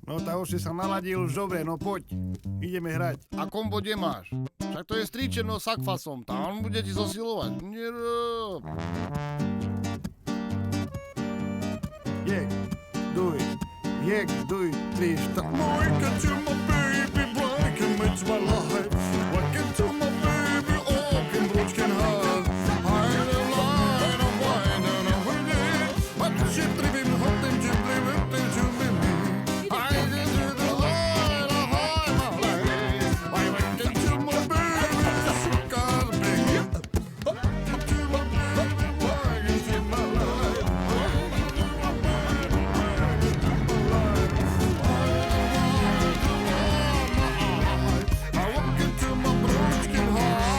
No tak už si sa naladil, už dobre, no poď. Ideme hrať. A kombo kde máš? Však to je stričeno s akfasom, tam on bude ti zosilovať. Nerob. Jek, duj, jek, duj, 3, 4. Boy, get to my baby, boy, can match my life. Boy, get to my baby, oh, can brooch can have. I'm a line of wine and a winning. But she driving hot and she driving till she leave me. I get to the line of my life. I get to my baby, sugar baby. Get to my baby, boy, get to my life. I walk into my broken heart.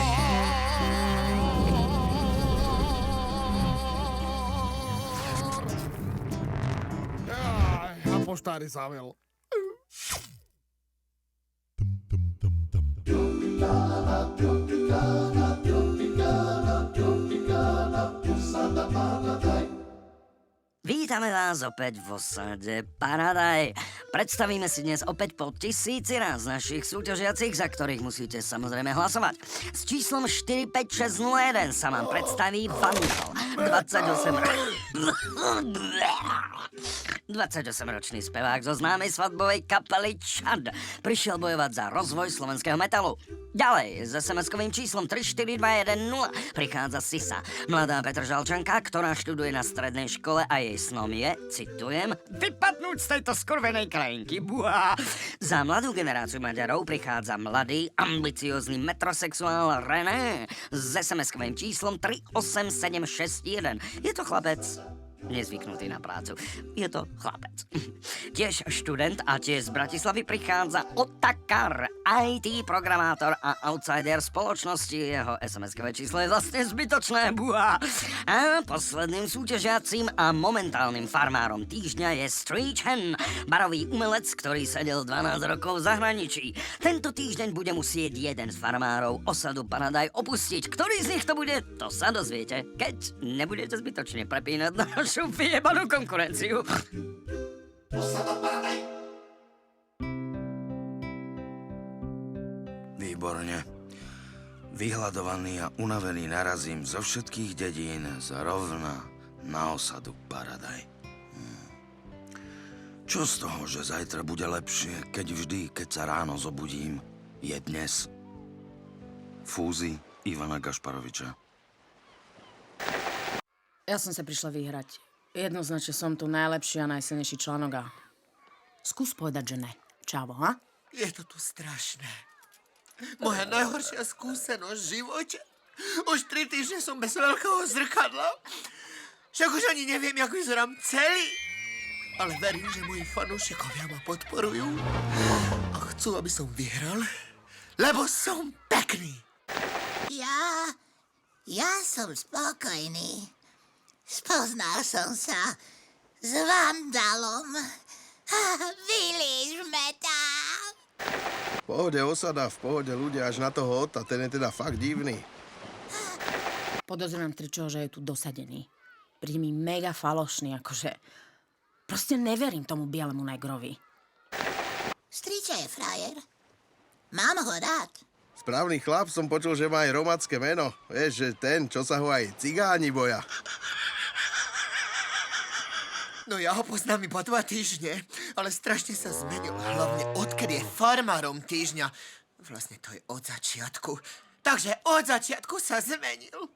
A poštári zavel. Vítame vás opäť v osade Paradaj. Predstavíme si dnes opäť po 1000 raz našich súťažiacich, za ktorých musíte samozrejme hlasovať. S číslom 45601 sa vám predstaví Vandal, 28-ročný spevák zo známej svadbovej kapely Čad. Prišiel bojovať za rozvoj slovenského metalu. Ďalej, s SMS-kovým číslom 34210 prichádza Sisa, mladá Petržalčanka, ktorá študuje na strednej škole a jej snom je, citujem, vypadnúť z tejto skurvenej krajinky. Buá. Za mladú generáciu Maďarov prichádza mladý, ambiciózny metrosexuál René s SMS-kovým číslom 38761. Je to chlapec nezvyknutý na prácu. Je to chlapec. Tiež študent a tiež z Bratislavy prichádza Otakar, IT programátor a outsider spoločnosti. Jeho SMS-kové číslo je vlastne zbytočné. Buá. A posledným súťažiacím a momentálnym farmárom týždňa je Street Hen, barový umelec, ktorý sedel 12 rokov v zahraničí. Tento týždeň bude musieť jeden z farmárov osadu Paradaj opustiť. Ktorý z nich to bude, to sa dozviete, keď nebudete zbytočne prepínať na našu vyjebanú konkurenciu. Výborne. Vyhľadovaný a unavený narazím zo všetkých dedín zrovna na osadu Paradaj. Čo z toho, že zajtra bude lepšie, keď vždy, keď sa ráno zobudím, je dnes? Fúzi Ivana Gašparoviča. Ja som sa prišla vyhrať. Jednoznačne som tu najlepší a najsilnejší článok a skús povedať, že ne. Čavo, ha? Je to tu strašné. Moja najhoršia skúsenosť v živote. Už 3 týždne som bez veľkého zrkadla. Však už ani neviem, jak vyzerám celý. Ale verím, že moji fanúšikovia ma podporujú a chcú, aby som vyhral, lebo som pekný. Ja som spokojný. Spoznal som sa s Vandalom. Vylížme tam. V pohode osada, v pohode ľudia, až na toho Ota, ten je teda fakt divný. Podozrievam Tričo, že je tu dosadený. Príde mi mega falošný, akože... Proste neverím tomu bielemu negrovi. Striča je frajer. Mám ho rád. Správny chlap, som počul, že má aj romácké meno. Vieš, že ten, čo sa ho aj cigáni boja. No ja ho poznám iba 2 týždne, ale strašne sa zmenil. Hlavne odkedy je farmárom týždňa. Vlastne to je od začiatku. Takže od začiatku sa zmenil.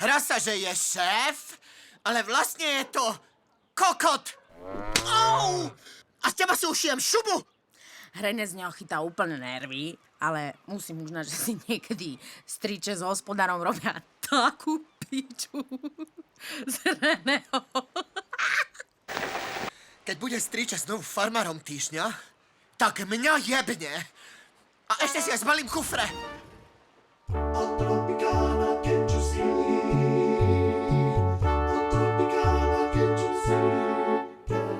Hrá sa, že je šéf, ale vlastne je to kokot. Au! A z teba si ušijem šubu. Hrene z neho chytá úplne nervy, ale musím uznať, že si niekedy striče s hospodárom robia takú piču z Reného. Keď bude striča znovu farmárom týždňa, tak mňa jebne. A ešte si aj zbalím kufre.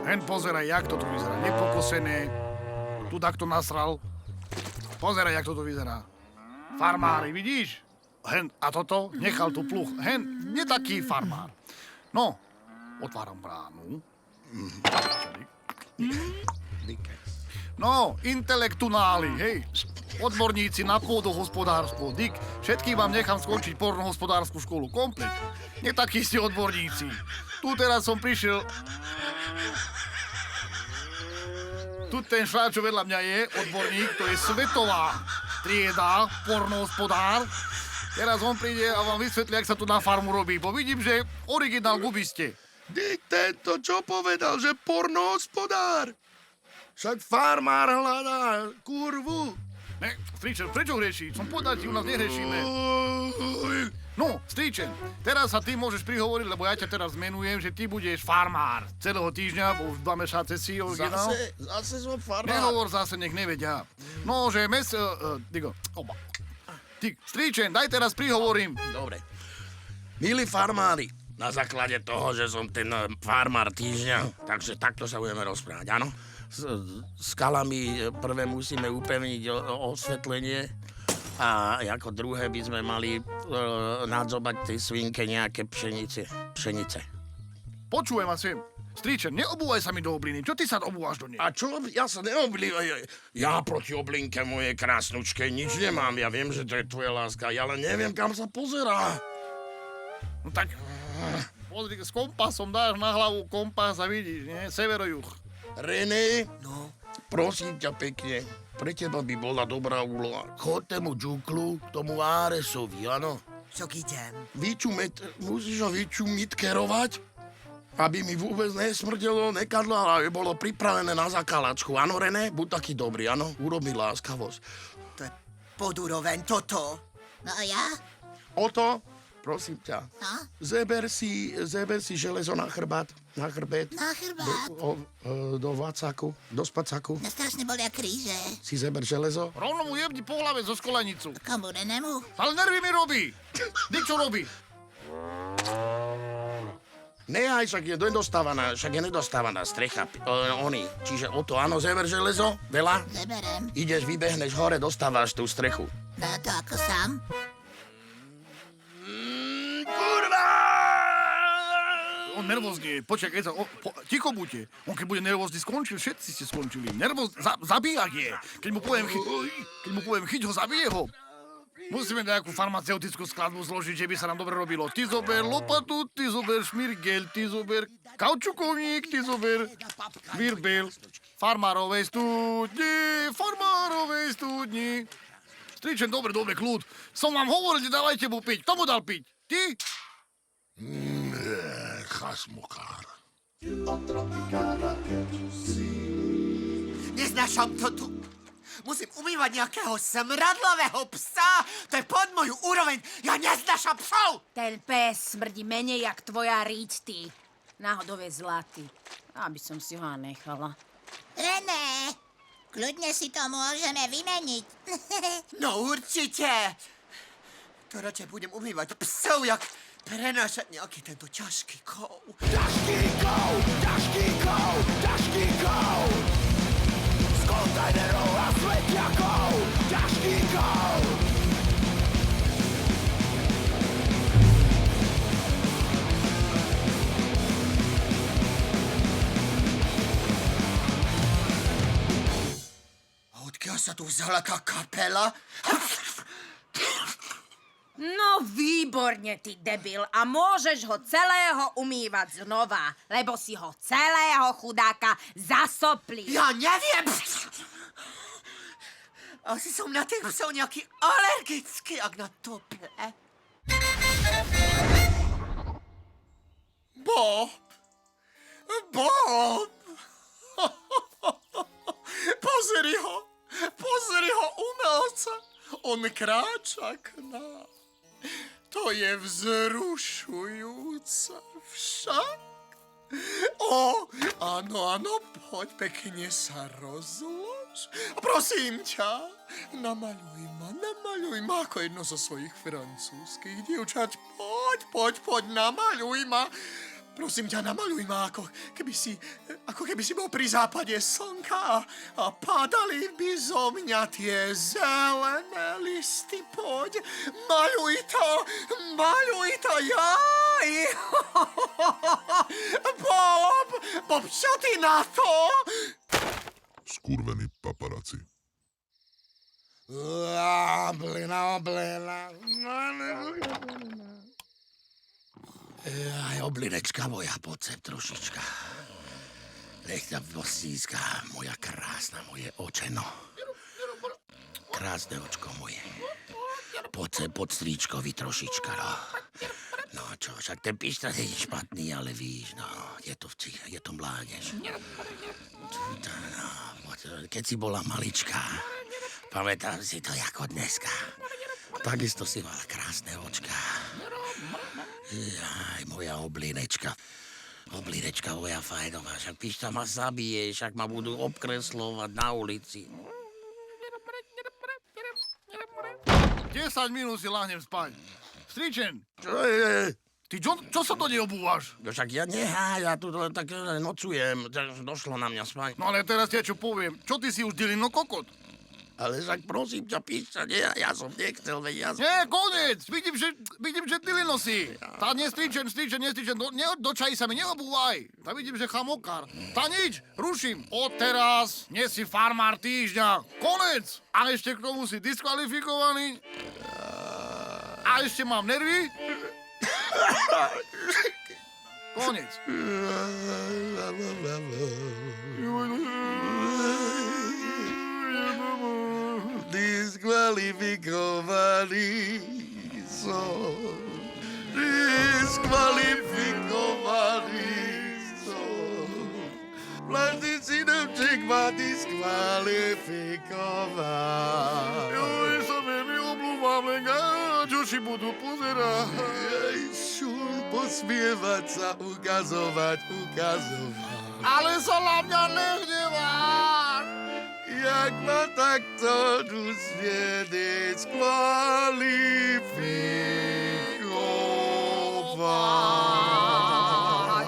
Hen pozeraj, jak to tu vyzerá. Nepokosené. Tu takto nasral. Pozeraj, jak to tu vyzerá. Farmári, vidíš? Hen, a toto nechal tu pluch. Hen, nie taký farmár. No, otváram bránu. No, intelektuáli, hej. Odborníci na pôdohospodárstvo. Dick, všetkým vám nechám skončiť pornohospodárskú školu. Komplet. Nie takí ste odborníci. Tu teraz som prišiel... Tu ten švár, čo vedľa mňa je, odborník, to je svetová trieda, pornohospodár. Teraz on príde a vám vysvetlí, jak sa tu na farmu robí, bo vidím, že originál gubiste. Dick, tento čo povedal, že pornohospodár? Však farmár hľadá kurvu. Ne, stričen, prečo hreší? Som povedal ti, u nás nehrešíme. No, stričen, teraz sa ty môžeš prihovoriť, lebo ja ťa teraz menujem, že ty budeš farmár celého týždňa, bo už 2 mešace si originál. Zase som farmár. Nehovor zase, nech nevedia. No, že Ty, stričen, daj teraz prihovorím. Dobre. Milí farmári, na základe toho, že som ten farmár týždňa, takže takto sa budeme rozprávať, áno? S kalami prvé musíme upevniť osvetlenie a ako druhé by sme mali nadzobať tej svinke nejaké pšenice. Počujem a sem. Stričen, neobúvaj sa mi do obliny. Čo ty sa obúvaš do nej? A čo? Ja sa neoblívam. Ja proti oblinke mojej krásnučke nič nemám. Ja viem, že to je tvoja láska, ale neviem, kam sa pozerá. No tak, pozri, s kompasom dáš na hlavu kompas a vidíš, nie? Severo-juh. René, no, prosím ťa pekne, pre teba by bola dobrá úloha. Chod tému džuklu, tomu Áresovi, áno? Čo idem? Musíš ho vyčumitkerovať, aby mi vôbec nesmrdelo, nekadlo, ale bolo pripravené na zakálačku. Áno, René? Buď taký dobrý, áno? Urob mi láskavosť. To je podúroveň toto. No a ja? Oto, prosím ťa, No? zeber si železo na chrbát, na chrbet. Na chrbát. Do vacáku, do spacáku. Mňa strašne bolia kríže. Si zeber železo. Rovno mu jebni po hlave zo školenicu. Komu Renému? Ale nervy mi robí. Ty čo robí? Nehaj, však je nedostávaná strecha. Čiže o to, áno, zeber železo, veľa. Zeberem. Ideš, vybehneš hore, dostávaš tú strechu. No to ako sám? Kurva! On nervózny je. Počkaj, ticho buďte. On keď bude nervózny, skončil, všetci ste skončili. Zabíjak je. Keď mu poviem chyť ho, zabije ho. Musíme nejakú farmaceutickú skladbu zložiť, že by sa nám dobre robilo. Ty zober lopatu, ty zober šmirgel, ty zober kaučukovník, ty zober virbel. Farmárovej studni. Stričen, dobre, kľud. Som vám hovoril, dávajte mu piť. Kto mu dal piť? Ty? Chasmokár. Neznášam to tu. Musím umývať nejakého smradlavého psa. To je pod moju úroveň. Ja neznášam psov. Ten pes smrdí menej jak tvoja riť, ty. Náhodou je zlatý. Aby som si ho nechala. René, kľudne si to môžeme vymeniť. No určite. To radšej budem umývať psov, jak prenášať nejaký tento ťažký kov. Ťažký kov! Z kontajnerov a smetiakov! Ťažký kov! A odkiaľ sa tu vzala tá kapela? No výborne, ty debil. A môžeš ho celého umývať znova, lebo si ho celého chudáka zasopli. Ja neviem. Asi som na tých psov nejaký alergický, ak na tople. Bob! Pozri ho, umelca. On kráča k nám. To je vzrušujúce však. Áno, poď pekne sa rozlož. Prosím ťa, namaľuj ma ako jedno zo svojich francúzskych dievčat. Poď, namaľuj ma. Prosím ťa, namaľuj ma, ako keby si bol pri západe slnka a padali by zo mňa tie zelené listy. Poď, maľuj to, jaj! Bob, čo ty na to? skurvený paparaci. Oblina. Aj oblinečka moja, poď sem trošička. Nech ťa postíska, moja krásna, moje očeno. Krásne očko moje. Poď sem pod stríčkovi trošička, no. No čo, však ten pišta nie je špatný, ale víš, no, je to mládež. No, keď si bola maličká, pamätám si to ako dneska. Takisto si mala krásne očka. Aj moja oblinečka. Oblinečka moja fajnová, však pišta ma zabije, však ma budú obkreslovať na ulici. 10 minút si láhnem spať. Stričen, Čo je? ty čo sa do nej obúvaš? No však ja tu tak nocujem, došlo na mňa spať. No ale teraz ja čo poviem, čo ty si už dilino kokot? Ale však prosím ťa, píša, nie, ja som nechcel, veď ja som... Nie, konec, vidím, že dilino si. Tá nestričen, dočají sa mi, neobúvaj. Tá vidím, že chamokár. Tá nič, ruším. Odteraz nie si farmár týždňa. Konec. A ešte k tomu si diskvalifikovaný. A ešte mám nervy. Konec. Diskvalifikovaný som. Diskvalifikovaný som. Mladý synovček ma diskvalifikoval. Joj, sa veľmi oblúvam, len čo si budú pozerať. Šul posmievať sa, ukazovať. Ale sa na mňa nehneváš. Jak ma takto dusne diskvalifikoval.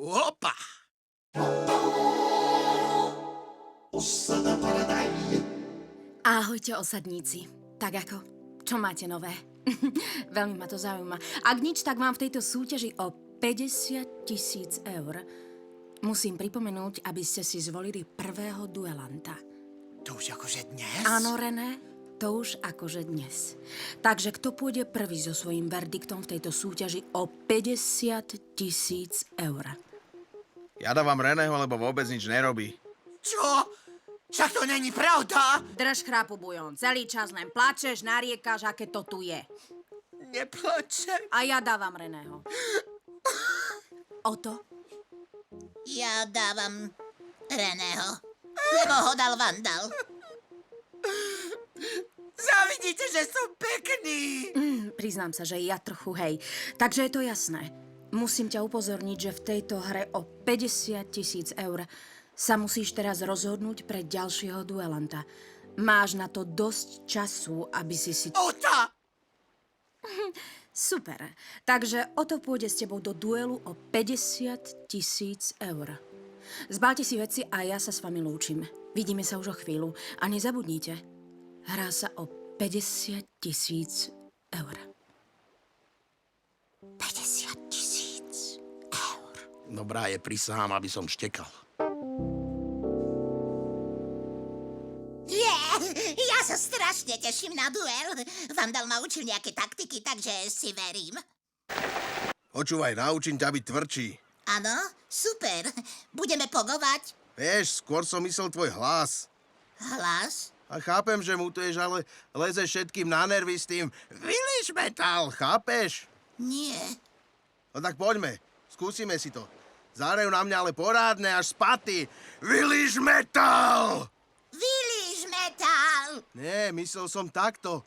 Opa! Ahojte, osadníci. Tak ako? Čo máte nové? Veľmi ma to zaujíma. Ak nič, tak mám v tejto súťaži o 50 000 eur. Musím pripomenúť, aby ste si zvolili prvého duelanta. To už akože dnes? Áno, René, to už akože dnes. Takže kto pôjde prvý so svojím verdiktom v tejto súťaži o 50 000 eur? Ja dávam Reného, lebo vôbec nič nerobí. Čo? Však to není pravda. Drž chrápu, Bujon. Celý čas len plačeš, nariekáš, aké to tu je. Neplačem. A ja dávam Reného. Oto? Ja dávam Reného, lebo ho dal vandal. Zavidíte, že som pekný. Priznám sa, že ja trochu, hej. Takže je to jasné. Musím ťa upozorniť, že v tejto hre o 50 000 eur sa musíš teraz rozhodnúť pre ďalšieho duelanta. Máš na to dosť času, aby si... Ota! Super. Takže Oto pôjde s tebou do duelu o 50 000 eur. Zbalte si veci a ja sa s vami lúčim. Vidíme sa už o chvíľu. A nezabudnite, hrá sa o 50 000 eur. 50 000 eur. Dobrá je, prisahám, aby som štekal. Ja sa strašne teším na duel. Vandal ma učil nejaké taktiky, takže si verím. Počúvaj, naučím ťa byť tvrdší. Áno, super. Budeme pogovať. Vieš, skôr som myslel tvoj hlas. Hlas? A chápem, že mutuješ, ale lezeš všetkým na nervy s tým Village Metal, chápeš? Nie. No tak poďme, skúsime si to. Zahrajú na mňa ale porádne až spaty. Village Metal! Village Metal! Nie, myslel som takto.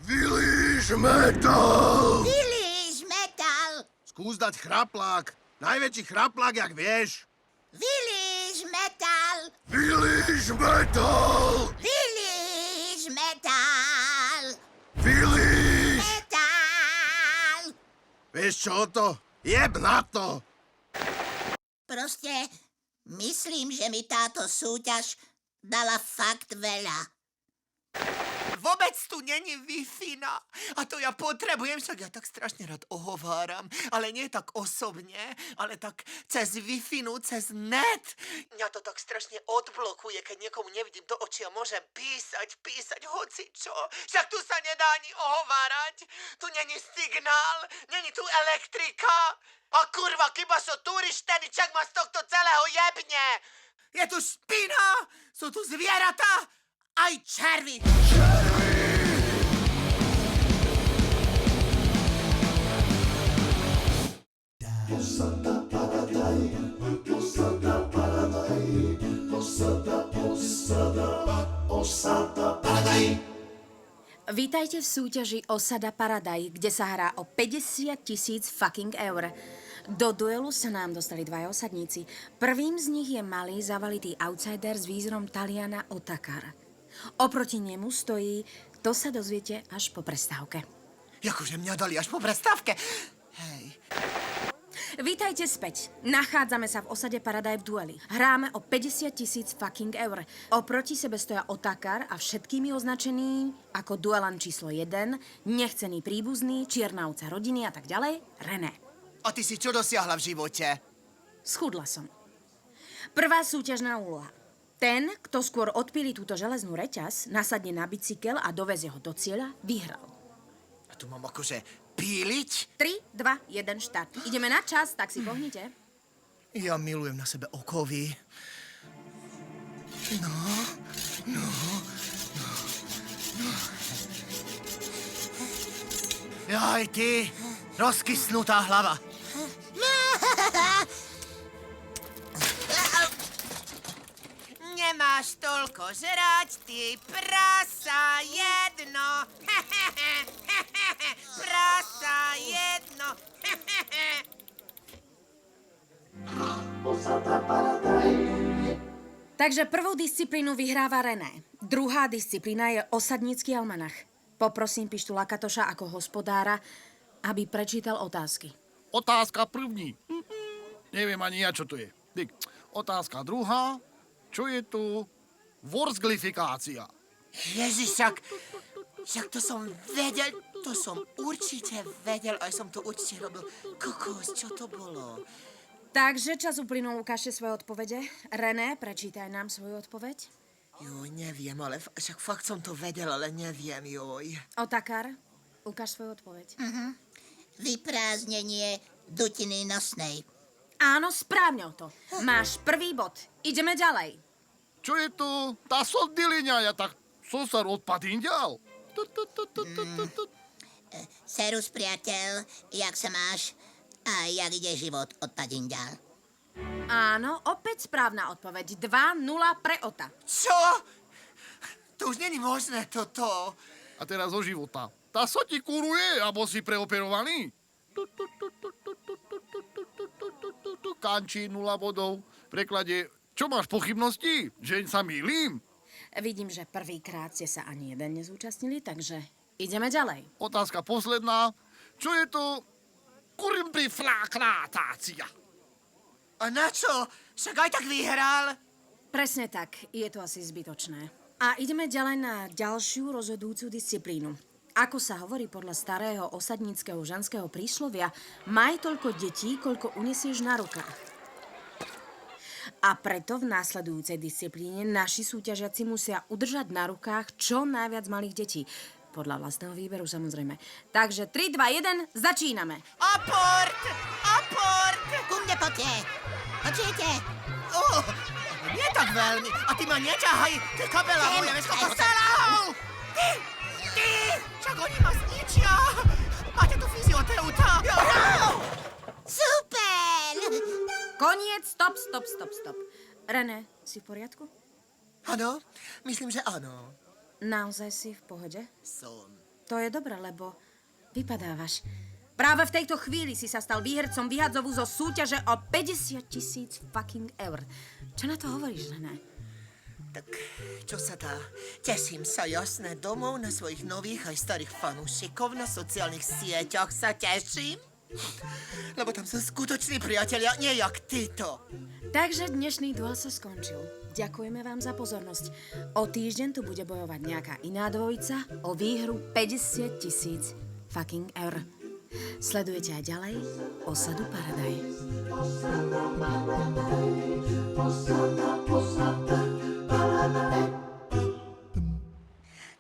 Village Metal! Village Metal! Skús dať chraplák. Najväčší chraplák, jak vieš. Village Metal! Village Metal! Village Metal! Village! Metal! Vieš čo to? Jeb na to! Proste myslím, že mi táto súťaž dala fakt veľa. vôbec tu není Wi-Fi. A to ja potrebujem, však ja tak strašne rád ohováram. Ale nie tak osobne, ale tak cez Wi-Fi, cez net. Mňa to tak strašne odblokuje, keď niekomu nevidím do očí a môžem písať hocičo. Však tu sa nedá ani ohovárať. Tu není signál, není tu elektrika. A kurva, chyba sú turištení, čak ma z tohto celého jebne. Je tu špina, sú tu zvieratá, aj červy. Vítajte v súťaži Osada Paradaj, kde sa hrá o 50 000 fucking eur. Do duelu sa nám dostali dvaja osadníci. Prvým z nich je malý, zavalitý outsider s výzrom Taliana Otakara. Oproti nemu stojí, to sa dozviete až po prestávke. Jakože mňa dali až po prestávke. Hej. Vítajte späť. Nachádzame sa v osade Paradaj v dueli. Hráme o 50 000 fucking eur. Oproti sebe stoja Otakar a všetkými označený ako duelant číslo 1, nechcený príbuzný, čierna ovca rodiny a tak ďalej, René. A ty si čo dosiahla v živote? Schudla som. Prvá súťažná úloha. Ten, kto skôr odpíli túto železnú reťaz, nasadne na bicykel a dovezie ho do cieľa, vyhral. A tu mám akože píliť? 3, 2, 1, štart. Ideme na čas, tak si pohnite. Ja milujem na sebe okovy. No. Jaj, ty, rozkysnutá hlava. Nemáš toľko žrať, ty prasa jedno. Prasa jedno. Takže prvú disciplínu vyhráva René. Druhá disciplína je osadnícky almanach. Poprosím Pištu Lakatoša ako hospodára, aby prečítal otázky. Otázka první. Neviem ani ja, čo to je. Otázka druhá. Čo je tu vorzglifikácia? Ježiš, však to som vedel, to som určite vedel, aj som to určite robil. Kokos, čo to bolo? Takže čas uplynul, ukážte svoje odpovede. René, prečítaj nám svoju odpoveď. Joj, neviem, ale však fakt som to vedel, ale neviem, joj. Otakar, ukáž svoju odpoveď. Vyprázdnenie dutiny nosnej. Áno, správne o to. Máš prvý bod. Ideme ďalej. Čo je tu? Tá soddiliňa, ja tak som sa odpadinďal. Serus, priateľ, jak sa máš? A jak ide život od Padinďal? Áno, opäť správna odpoveď. 2-0 pre Ota. Čo? To už není možné, toto. A teraz o života. Tá sa ti kuruje, alebo si preoperovaný? Kanči 0 bodov. V preklade, čo máš pochybnosti? Že sa mýlim? Vidím, že prvýkrát ste sa ani jeden nezúčastnili, takže ideme ďalej. Otázka posledná. Čo je to kurimbrifláknátácia? A na čo? Však aj tak vyhral. Presne tak, je to asi zbytočné. A ideme ďalej na ďalšiu rozhodujúcu disciplínu. Ako sa hovorí podľa starého osadníckeho ženského príslovia, maj toľko detí, koľko unesieš na rukách. A preto v následujúcej disciplíne naši súťažiaci musia udržať na rukách čo najviac malých detí. Podľa vlastného výberu, samozrejme. Takže 3, 2, 1, začíname. Aport! Aport! Ku mne poďte! Počujete? Nie tak veľmi. A ty ma neťahaj. Ty kabela moja, vieš, koľko starahov! Ty! Však oni ma zničia! Máte tu fyzioterauta! Super! Koniec, stop. René, si v poriadku? Áno, myslím, že áno. Naozaj si v pohode? Som. To je dobré, lebo vypadávaš. Práve v tejto chvíli si sa stal výhercom vyhadzovu zo súťaže o 50 000 fucking eur. Čo na to hovoríš, René? Tak, čo sa dá? Teším sa, jasné, domov na svojich nových aj starých fanúšikov na sociálnych sieťach sa teším. Lebo tam sú skutoční priatelia, nie jak títo. Takže dnešný duel sa skončil. Ďakujeme vám za pozornosť. O týždeň tu bude bojovať nejaká iná dvojica o výhru 50 000 fucking eur. Sledujete aj ďalej Osadu Paradaj.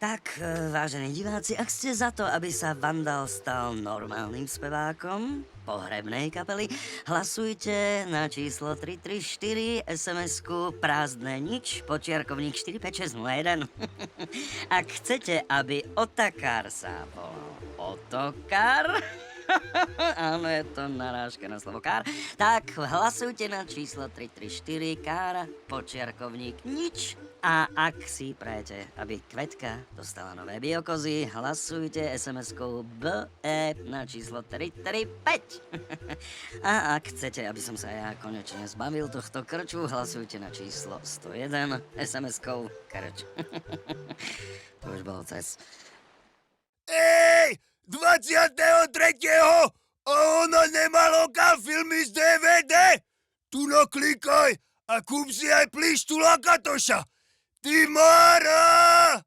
Tak, vážení diváci, ak ste za to, aby sa Vandal stal normálnym spevákom pohrebnej kapely, hlasujte na číslo 334 SMS-ku prázdne nič, počiarkovník 45601. Ak chcete, aby Otakar sa volal Otokar, áno, je to narážka na slovo kár, tak hlasujte na číslo 334 kára, počiarkovník nič. A ak si prajete, aby Kvetka dostala nové biokozy, hlasujte SMS-kou BE na číslo 335. A ak chcete, aby som sa ja konečne zbavil tohto krču, hlasujte na číslo 101 SMS-kou krč. To už bolo cez. Ej, 23. A ono nemalo kam filmy z DVD? Tu no klikaj a kúp si aj plištu Lakatoša. Ty máš